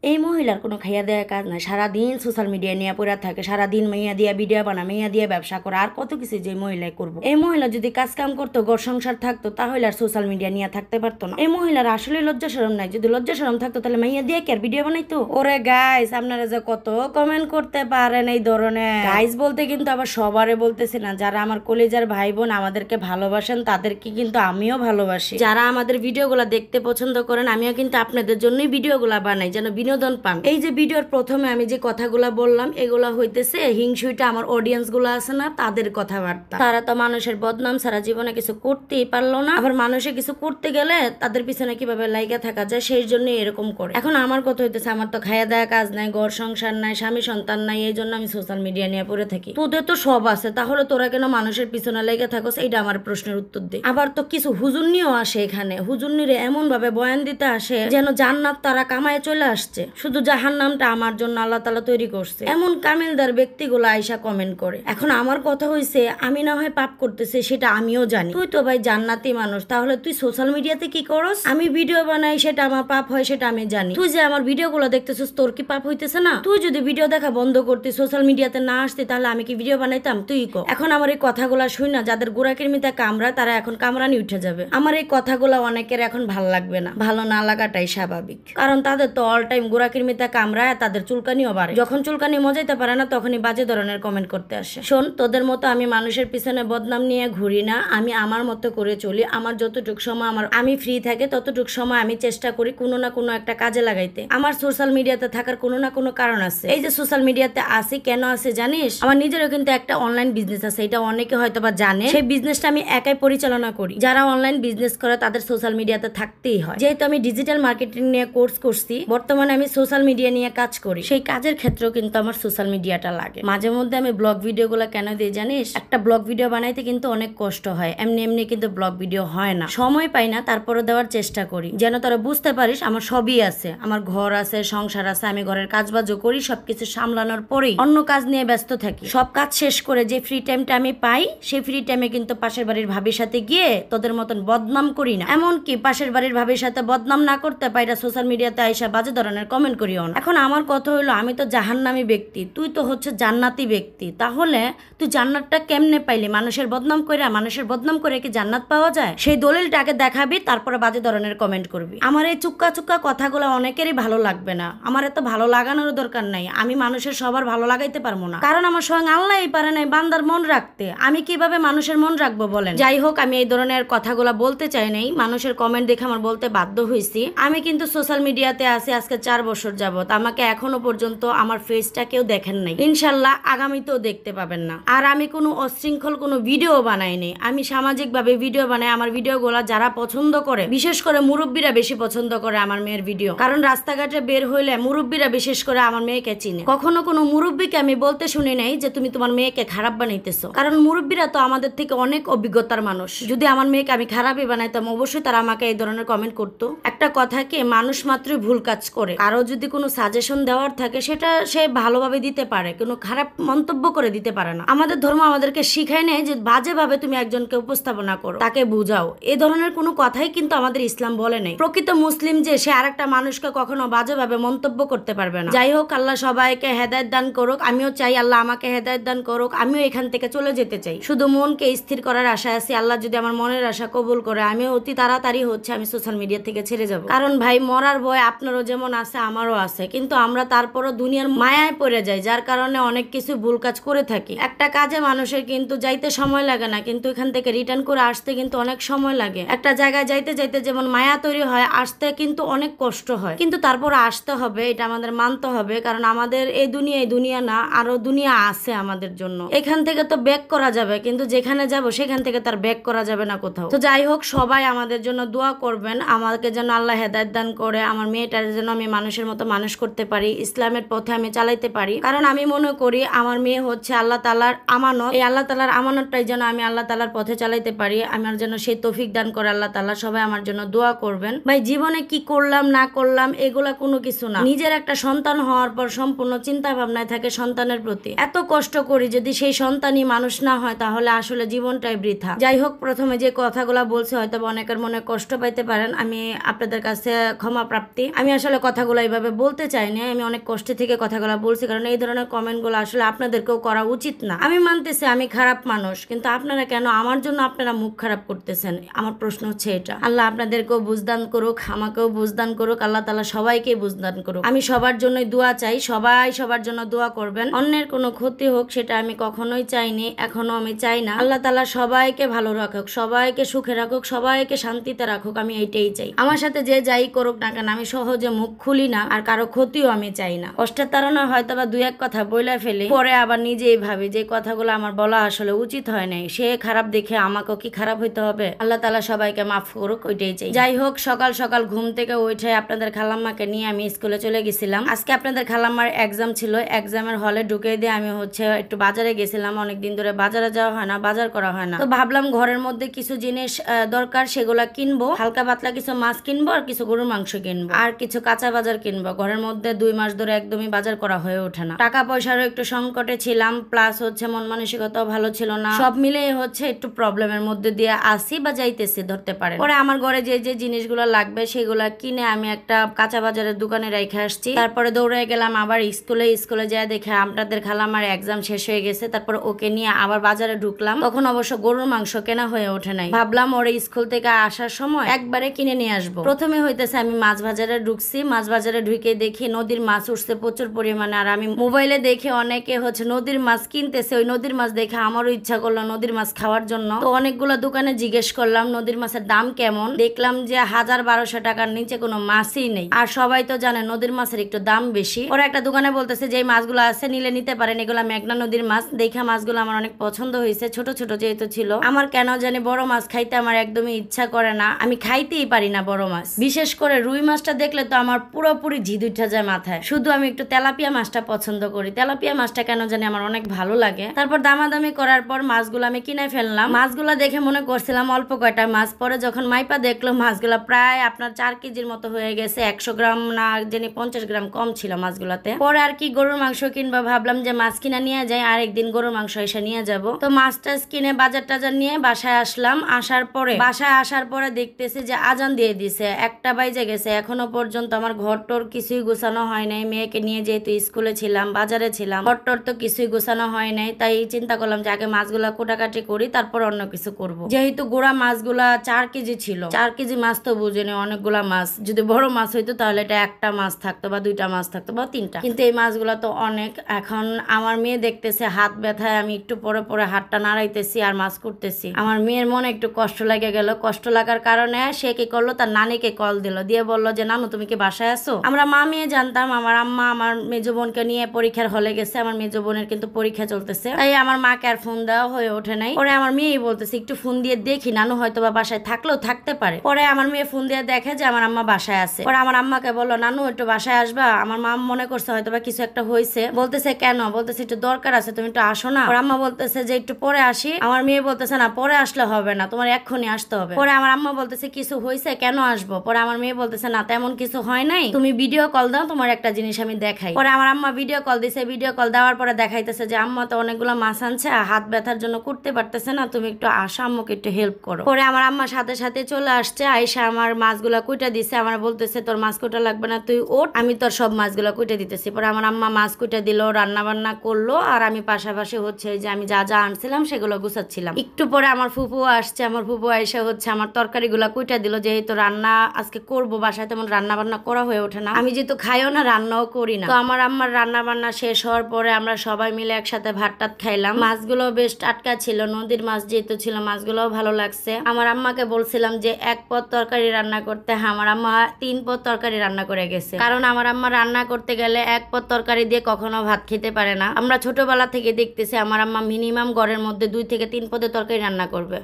এই মহিলার কোনো খাইয়া দেওয়ার কাজ নাই, সারাদিন সোশ্যাল মিডিয়া নিয়ে পড়ে থাকে, সারাদিন মেয়া দিয়া ভিডিও বানা, মেয়া দিয়ে ব্যবসা করে, আর কত কিছু যে মহিলায় করবো। এই মহিলা যদি কাজ কাম করতো, ঘর সংসার থাকতো, তাহলে আর সোশ্যাল মিডিয়া নিয়ে থাকতে পারতো না। এই মহিলার আসলে লজ্জা শরম নাই, যদি লজ্জা শরম থাকতো তাহলে মেয়া দিয়ে কি আর ভিডিও বানাইতো? ওরে গাইস, আপনারা যে কত কমেন্ট করতে পারেন এই ধরনের। গাইস বলতে কিন্তু আবার সবারে বলতেছি না, যারা আমার কলেজার ভাই বোন আমাদেরকে ভালোবাসেন তাদেরকে কিন্তু আমিও ভালোবাসি। যারা আমাদের ভিডিওগুলো দেখতে পছন্দ করেন, আমিও কিন্তু আপনাদের জন্যই ভিডিওগুলা বানাই, যেন বিনোদন পান। এই যে ভিডিওর প্রথমে আমি যে কথাগুলা বললাম, এগুলা হইতেছে হিংসুইটা আমার অডিয়েন্স গুলো আছে না, তাদের কথাবার্তা। তারা তো মানুষের বদনাম সারা জীবনে কিছু করতেই পারলো না, আবার মানুষে কিছু করতে গেলে তাদের পিছনে কিভাবে লাইগা থাকা যায় সেই জন্য এরকম করে। এখন আমার কথা হইতেছে, আমার তো খাইয়া দেয়া কাজ নাই, ঘর সংসার নাই, স্বামী সন্তান নাই, এই জন্য আমি সোশ্যাল মিডিয়া নিয়ে পড়ে থাকি। তোদের তো সব আছে, তাহলে তোরা কেন মানুষের পিছনে লেগে থাকোস? এইটা আমার প্রশ্নের উত্তর দে। আবার তো কিছু হুজুরনিও আসে এখানে, হুজুরনিরে এমন ভাবে বয়ান দিতে আসে যেন জান্নাত তারা কামায় চলে আসছে, শুধু জাহান্নামটা আমার জন্য আল্লাহ তাআলা তৈরি করছে। এমন কামিলদার ব্যক্তিগুলো আইসা কমেন্ট করে। এখন আমার কথা হইছে, আমি না হয় পাপ করতেছি সেটা আমিও জানি, তুই তো ভাই জান্নাতি মানুষ, তাহলে তুই সোশ্যাল মিডিয়াতে কি করস? আমি ভিডিও বানাই, সেটা আমার পাপ হয় সেটা আমি জানি। তুই যে আমার ভিডিওগুলো দেখতেছিস, তোর কি পাপ হইতেছে না? তুই যদি ভিডিও দেখা বন্ধ করতি, সোশ্যাল মিডিয়াতে না আসতি, তাহলে আমি কি ভিডিও বানাইতাম? তুই কো। এখন আমার এই কথাগুলা শুই না, যাদের গোড়াকির্মিতে কামড়া তারা এখন কামড়ানি উঠে যাবে। আমার এই কথাগুলা অনেকের এখন ভাল লাগবে না, ভালো না লাগাটাই স্বাভাবিক, কারণ তাদের তো অল টাইম গোড়াকির্মিতে কামড়ায়, তাদের চুলকানিও বাড়ে। যখন চুলকানি মজাইতে পারে না, তখনই বাজে ধরনের কমেন্ট করতে আসে। শোন, তোদের মতো আমি মানুষের পিছনে বদনাম নিয়ে ঘুরি না, আমি আমার মতো করে চলি। আমার যতটুক সময় আমি ফ্রি থাকে, ততটুক সময় আমি চেষ্টা করি কোনো না কোনো একটা কাজে লাগাইতে। আমার সোশ্যাল মিডিয়াতে থাকার কোনো না কোনো কারণ আছে। এই যে সোশ্যাল মিডিয়াতে আসি কেন আছে জানিস? আমার নিজেরও কিন্তু একটা অনলাইন বিজনেস আছে, এটা অনেকে হয়তো বা জানে। সেই বিজনেসটা আমি একাই পরিচালনা করি। যারা অনলাইন বিজনেস করে তাদের সোশ্যাল মিডিয়াতে থাকতেই হয়। যেহেতু আমি ডিজিটাল মার্কেটিং নিয়ে কোর্স করছি, বর্তমানে আমি সোশ্যাল মিডিয়া নিয়ে কাজ করি, সেই কাজের ক্ষেত্রেও কিন্তু আমার সোশ্যাল মিডিয়াটা লাগে। মাঝে মধ্যে আমি ব্লগ ভিডিও গুলো কেন দিই জানিস? একটা ব্লগ ভিডিও বানাইতে কিন্তু অনেক কষ্ট হয়, এমনি এমনি কিন্তু ব্লগ ভিডিও হয় না, সময় পাই না, তারপরে দেওয়ার চেষ্টা করি যেন তোরা বুঝতে পারিস আমার সবই আছে, আমার ঘর আছে, সংসার আছে, আমি ঘরের কাজ বাজও করি, সবকিছু সামলানোর পরেই অন্য কাজ নিয়ে ব্যস্ত থাকি। সব কাজ শেষ করে যে ফ্রি টাইমটা আমি পাই, সেই ফ্রি টাইমে কিন্তু পাশের বাড়ির ভাবির সাথে গিয়ে তোদের মতন বদনাম করি না। এমনকি পাশের বাড়ির ভাবির সাথে বদনাম না করতে পাইরা সোশ্যাল মিডিয়াতে আইসা বাজে ধরনের কমেন্ট করিও না। এখন আমার কথা হইলো, আমি তো জাহান্নামী ব্যক্তি, তুই তো হচ্ছে জান্নাতি ব্যক্তি, তাহলে তুই জান্নাতটা কেমনে পাইলি? মানুষের বদনাম করে কি জান্নাত পাওয়া যায়? সেই দলিলটাকে দেখাবি, তারপরে বাজে ধরনের কমেন্ট করবি। আমার এই চুক্কা চুক্কা কথাগুলো অনেকেরই ভালো লাগবে না, আমার এত ভালো লাগানোর দরকার নাই। আমি মানুষের সবার ভালো লাগাইতে পারবো না, কারণ আমার স্বয়ং আল্লাহই পারে নাই বান্দার মন রাখতে। আমি কিভাবে মানুষের মন রাখবো বলেন? যাই হোক, আমি এই ধরনের কথাগুলো বলতে চাই নাই, মানুষের কমেন্ট দেখে আমার বলতে বাধ্য হয়েছি। আমি কিন্তু সোশ্যাল মিডিয়াতে আছি আজকে 4 বছর যাবত, আমাকে এখনো পর্যন্ত আমার ফেসটা কেউ দেখেন নাই, ইনশাল্লাহ আগামীতেও দেখতে পাবেন না। আর আমি কোনো অশৃঙ্খল কোনো ভিডিও বানাইনি, আমি সামাজিক ভাবে ভিডিও বানাই। আমার ভিডিওগুলো যারা পছন্দ করে, বিশেষ করে মুরব্বীরা বেশি পছন্দ করে আমার মেয়ের ভিডিও, কারণ রাস্তাঘাটে বের হইলে মুরব্বীরা বিশেষ করে আমার মেয়েকে চিনে। কখনো কোনো মুরব্বীকে আমি বলতে শুনি নাই যে তুমি তোমার মেয়েকে খারাপ বানাইতেছো, কারণ মুরব্বীরা তো আমাদের থেকে অনেক অভিজ্ঞতার মানুষ। যদি আমার মেয়েকে আমি খারাপই বানাইতাম, অবশ্যই তারা আমাকে এই ধরনের কমেন্ট করতো। একটা কথা কি, মানুষ মাত্রই ভুল কাজ করে, কারো যদি কোনো সাজেশন দেওয়ার থাকে সেটা সে ভালোভাবে দিতে পারে, কোনো খারাপ মন্তব্য করে দিতে পারে না। আমাদের ধর্ম আমাদেরকে শিখায় নেই যে বাজেভাবে তুমি একজনকে উপস্থাপনা করো, তাকে বুঝাও, এই ধরনের কোনো কথাই কিন্তু আমাদের ইসলাম বলে নেই। প্রকৃত মুসলিম যে সে আরেকটা মানুষকে কখনো বাজেভাবে মন্তব্য করতে পারবে না। যাই হোক, আল্লাহ সবাইকে হেদায়েত দান করুক। আমিও চাই আল্লাহ আমাকে হেদায়েত দান করুক, আমিও এখান থেকে চলে যেতে চাই। শুধু মনকে স্থির করার আশায় আছি, আল্লাহ যদি আমার মনের আশা কবুল করে আমিও অতি তাড়াতাড়ি আমি সোশ্যাল মিডিয়া থেকে ছেড়ে যাব। কারণ ভাই, মরার ভয় আপনারও যেমন আছে আমারও আছে, কিন্তু আমরা তারপরও দুনিয়ার মায়ায় পড়ে যাই, যার কারণে অনেক কিছু ভুল কাজ করে থাকি। একটা কাজে মানুষের কিন্তু যাইতে সময় লাগে না, কিন্তু এখান থেকে রিটার্ন করে আসতে কিন্তু অনেক সময় লাগে। একটা জায়গায় যাইতে যাইতে যেমন মায়া তৈরি হয়, আসতে কিন্তু অনেক কষ্ট হয়, কিন্তু তারপর আসতে হবে, এটা আমাদের মানতে হবে। কারণ আমাদের এই দুনিয়া না, আরো দুনিয়া আছে আমাদের জন্য। এখান থেকে তো ব্যাক করা যাবে, কিন্তু যেখানে যাব সেখান থেকে তার ব্যাক করা যাবে না কোথাও। তো যাই হোক, সবাই আমাদের জন্য দোয়া করবেন, আমাকে যেন আল্লাহ হেদায়েত দান করে, আমার মেয়েটার যেন আমি মানুষের মতো মানুষ করতে পারি, ইসলামের পথে আমি চালাইতে পারি। কারণ আমি মনে করি আমার মেয়ে হচ্ছে আল্লাহ তাআলার আমানত, এই আল্লাহ তাআলার আমানতটাই যেন আমি আল্লাহ তাআলার পথে চালাইতে পারি, আমার যেন সেই তৌফিক দান করে আল্লাহ তাআলা। সবাই আমার জন্য দোয়া করবেন। ভাই, জীবনে কি করলাম না করলাম এগুলা কোনো কিছু না, নিজের একটা সন্তান হওয়ার পর সম্পূর্ণ চিন্তা ভাবনায় থাকে সন্তানের প্রতি। এত কষ্ট করি, যদি সেই সন্তানই মানুষ না হয় তাহলে আসলে জীবনটাই বৃথা। যাই হোক, প্রথমে যে কথাগুলা বলছে হয়তো অনেকের মনে কষ্ট পাইতে পারেন, আমি আপনাদের কাছে ক্ষমা প্রাপ্তি। আমি আসলে কথাগুলো কথাগুলো এইভাবে বলতে চাই না, আমি অনেক কষ্টে থেকে কথাগুলো বলছি, কারণ এই ধরনের কমেন্টগুলো আসলে আপনাদেরকেও করা উচিত না। আমি মানতেছি আমি খারাপ মানুষ, কিন্তু আপনারা কেন আমার জন্য আপনারা মুখ খারাপ করতেছেন? আমার প্রশ্ন হচ্ছে এটা। আল্লাহ আপনাদেরকেও বুঝদান করুক, আমাকেও বুঝদান করুক, আল্লাহ তাআলা সবাইকে বুঝদান করুক। আমি সবার জন্যই দোয়া চাই, সবাই সবার জন্য দোয়া করবেন। অন্যের কোনো ক্ষতি হোক সেটা আমি কখনোই চাইনি, এখনো আমি চাই না। আল্লাহ তাআলা সবাইকে ভালো রাখুক, সবাইকে সুখে রাখুক, সবাইকে শান্তিতে রাখুক, আমি এইটাই চাই। আমার সাথে যে যাই করুক না কেন আমি সহজে মুখ খুলি না, আর কারো ক্ষতিও আমি চাই না। কষ্টের তাড়না হয়তো বা দুই এক কথা বইলা ফেলি, পরে আবার নিজেই ভাবি যে কথাগুলো আমার বলা আসলে উচিত হয় নাই। সে খারাপ দেখে আমাকেও কি খারাপ হইতে হবে? আল্লাহ তাআলা সবাইকে মাফ করুক, ওইটাই চাই। যাই হোক, সকাল সকাল ঘুম থেকে উঠে আপনাদের খালাম্মাকে নিয়ে আমি স্কুলে চলে গেছিলাম। আজকে আপনাদের খালাম্মার এক্সাম ছিল, এক্সামের হলে ঢুকে দিয়ে আমি একটু বাজারে গেছিলাম। অনেকদিন ধরে বাজারে যাওয়া হয় না, বাজার করা হয় না, তো ভাবলাম ঘরের মধ্যে কিছু জিনিস দরকার সেগুলা কিনবো। হালকা পাতলা কিছু মাছ কিনবো, আর কিছু গরুর মাংস কিনবো, আর কিছু কাঁচা বাজার কিনবো। ঘরের মধ্যে 2 মাস ধরে একদমই বাজার করা হয়ে ওঠে না। টাকা পয়সারও একটু সংকটে ছিলাম, প্লাস মন মানসিকতাও ভালো ছিল না। সব মিলে একটু প্রবলেমের মধ্যে দিয়ে আসি বা যাইতেছি ধরতে পারেন। পরে আমার ঘরে যে যে জিনিসগুলো লাগবে সেগুলা কিনে আমি একটা কাঁচা বাজারের দোকানে রেখে আসছি। তারপরে দৌড়ে গেলাম আবার স্কুলে যায় দেখে আপনাদের খালাম্মার এক্সাম শেষ হয়ে গেছে। তারপর ওকে নিয়ে আবার বাজারে ঢুকলাম। তখন অবশ্য গরুর মাংস কেনা হয়ে ওঠে নাই। ভাবলাম ওর স্কুল থেকে আসার সময় একবারে কিনে নিয়ে আসবো। প্রথমে হইতেছে আমি মাছ বাজারে ঢুকছি। মাছ বাজারে ঢুকে দেখি নদীর মাছ উঠছে প্রচুর পরিমাণে, আর আমি মোবাইলে দেখে অনেকে নদীর মাছ কিনতেছে। ওই নদীর মাছ দেখে আমারও ইচ্ছা করলো নদীর মাছ খাওয়ার জন্য। তো অনেকগুলো দোকানে জিজ্ঞেস করলাম নদীর মাছের দাম কেমন। দেখলাম যে 1000-1200 টাকার নিচে কোনো মাছই নেই। আর সবাই তো জানে নদীর মাছের একটু দাম বেশি। ওরা একটা দোকানে বলতেছে যে মাছগুলো আছে নিলে নিতে পারেন, এগুলা মেঘনা নদীর মাছ। দেখা মাছগুলো আমার অনেক পছন্দ হয়েছে, ছোট ছোট যেহেতু ছিল। আমার কেন জানি বড় মাছ খাইতে আমার একদমই ইচ্ছা করে না, আমি খাইতেই পারি না বড় মাছ। বিশেষ করে রুই মাছটা দেখলে তো আমার পুরোপুরি জিদ উঠা যায় মাথায়। শুধু আমি একটু তেলাপিয়া মাছটা পছন্দ করি। তেলাপিয়া মাছটা কেন জানি আমার অনেক ভালো লাগে। তারপর দামাদামি করার পর মাছগুলো আমি কিনে ফেললাম। মাছগুলো দেখে মনে করছিলাম অল্প কয়টা মাছ, পরে যখন মাইপা দেখলো মাছগুলা প্রায় আপনার 4 কেজির মতো হয়ে গেছে। 100 গ্রাম না জানি 50 গ্রাম কম ছিল মাছগুলাতে। পরে আর কি গরুর মাংস কিনবা ভাবলাম যে মাছ কিনা নিয়ে যাই, আরেকদিন গরুর মাংস এসে নিয়ে যাব। তো মাছ টাছ কিনে বাজার টাজার নিয়ে বাসায় আসলাম। বাসায় আসার পরে দেখতেছি যে আজান দিয়ে দিছে, 1টা বাইজে গেছে। এখনো পর্যন্ত আমার ঘর টর কিছুই গোছানো হয় নাই। মেয়েকে নিয়ে যেহেতু স্কুলে ছিলাম, বাজারে ছিলাম, ঘর টর তো কিছুই গোছানো হয় নাই। তাই চিন্তা করলাম যে আগে মাছগুলা কোটাকাটি করি, তারপর অন্য কিছু করব। যেহেতু গোড়া মাছগুলা 4 কেজি ছিল, 4 কেজি মাছ তো বুঝেনি অনেকগুলা মাছ। যদি বড় মাছ হইতো তাহলে এটা 1টা মাছ থাকতো বা 2টা মাছ থাকতো বা 3টা, কিন্তু এই মাছগুলা তো অনেক। এখন আমার মেয়ে দেখতেছে হাত ব্যথায় আমি একটু পরে পরে হাতটা নাড়াইতেছি আর মাছ করতেছি। আমার মেয়ের মনে একটু কষ্ট লেগে গেল। কষ্ট লাগার কারণে সে কি করলো, তার নানিকে কল দিল, দিয়ে বললো যে নানু তুমি কি বাসায় আছো? আমরা মা মেয়ে জানতাম আমার আম্মা আমার মেজো বোনকে নিয়ে পরীক্ষার হলে গেছে। আমার মেজো বোনের কিন্তু পরীক্ষা চলতেছে, তাই আমার মাকে আর ফোন দেওয়া হয়ে ওঠে নাই। পরে আমার মেয়েই বলতেছে একটু ফোন দিয়ে দেখি নানু হয়তো বা বাসায় থাকলেও থাকতে পারে। পরে আমার মেয়ে ফোন দিয়ে দেখে যে আমার আম্মা বাসায় আছে। পরে আমার আম্মাকে বললো নানু একটু বাসায় আসবা। আমার মা মনে করছে হয়তো বা কিছু একটা হয়েছে। বলতেছে কেন? বলতেছে একটু দরকার আছে, তুমি একটু আসো না। ওর আম্মা বলতেছে যে একটু পরে আসি। আমার মেয়ে বলতেছে না পরে আসলে হবে না, তোমার এক্ষুনি আসতে হবে। পরে আমার আম্মা বলতেছে কিছু হয়েছে, কেন আসবো? পরে আমার মেয়ে বলতেছে না তেমন কিছু হয় নাই, তুমি ভিডিও কল দাও, তোমার একটা জিনিস আমি দেখাই। পরে আমার আম্মা ভিডিও কল দিছে। ভিডিও কল দেওয়ার পরে দেখাইতেছে যে আম্মা তো অনেকগুলো মাছ আনছে, হাত ব্যথার জন্য করতে পারতেছে না, তুমি একটু আসো, আম্মুকে একটু হেল্প করো। পরে আমার আম্মা সাথে সাথে চলে আসছে, আইসা আমার মাছগুলা কুইটা দিছে। আমার বলতেছে তোর মাছ কুটা লাগবে না, তুই ওঠ, আমি তোর সব মাছগুলা কুইটা দিতেছি। পরে আমার আম্মা মাছ কুইটা দিল, রান্না বান্না করলো, আর আমি পাশাপাশি যে আমি যা যা আনছিলাম সেগুলো গুছাচ্ছিলাম। একটু পরে আমার ফুপু আসছে। আমার ফুপু এসে আমার তরকারিগুলা কুইটা দিল। যেহেতু রান্না আজকে করবো, বাসায় তেমন রান্না বান্না করা হয়ে ওঠে না, আমি যেহেতু খাইও না রান্নাও করি না। তো আমার আম্মার রান্না বান্না শেষ হওয়ার পরে আমরা সবাই মিলে একসাথে ভাত টাত খাইলাম। মাছগুলো বেশ টাটকা ছিল, নদীর মাছ যেহেতু ছিল মাছগুলোও ভালো লাগছে। আমার আম্মাকে বলছিলাম যে 1 পদ তরকারি রান্না করতে, আমার আম্মা 3 পদ তরকারি রান্না করে গেছে। কারণ আমার আম্মা রান্না করতে গেলে 1 পদ তরকারি দিয়ে কখনো ভাত খেতে পারে না। আমরা ছোটবেলা থেকে দেখতেছি আমার আম্মা মিনিমাম ঘরের মধ্যে 2 থেকে 3 পদের তরকারি রান্না করবে।